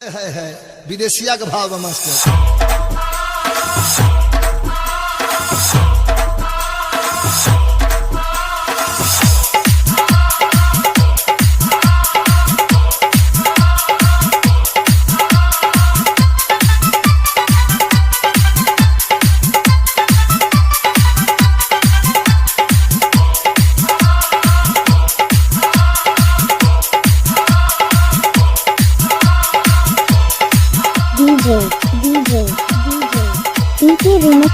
है विदेशिया के भाव में मास्टर। DJ PK Remix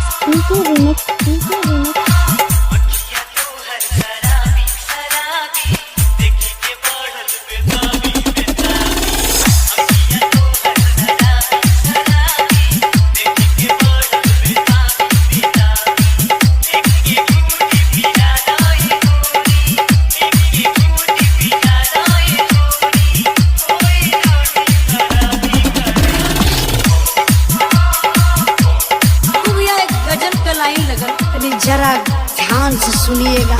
जरा ध्यान से सुनिएगा।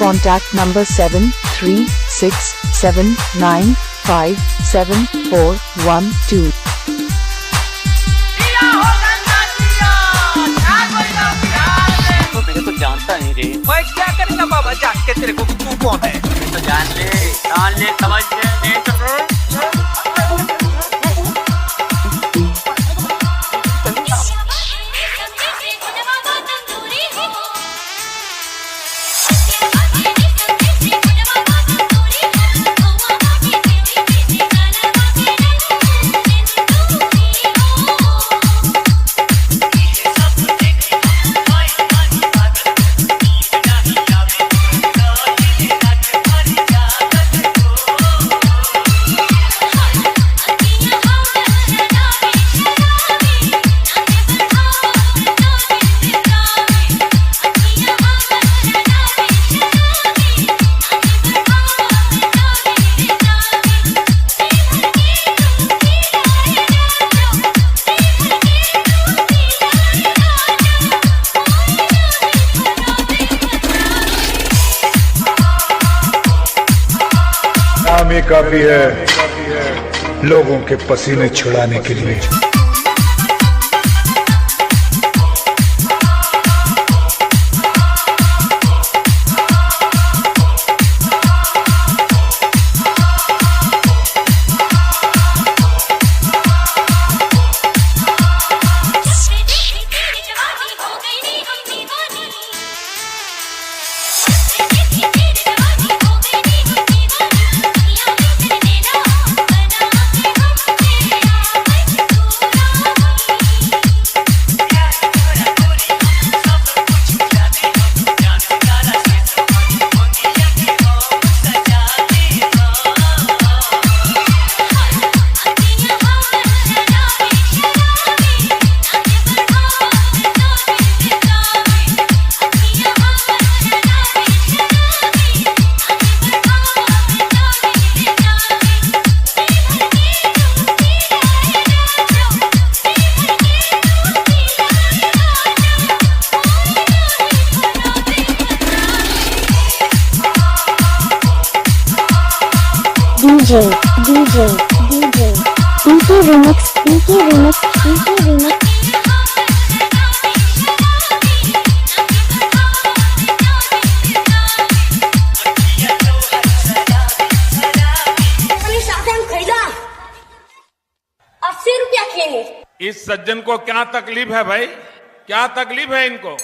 Contact number 7367957412. मेरे को जानता नहीं रे। मैं क्या करेगा बाबा जान के तेरे को तू कौन है? तो जान ले समझ ले नहीं तो ये काफी है लोगों के पसीने छुड़ाने के लिए। DJ PK Remix इस सज्जन को क्या तकलीफ है भाई? क्या तकलीफ है इनको?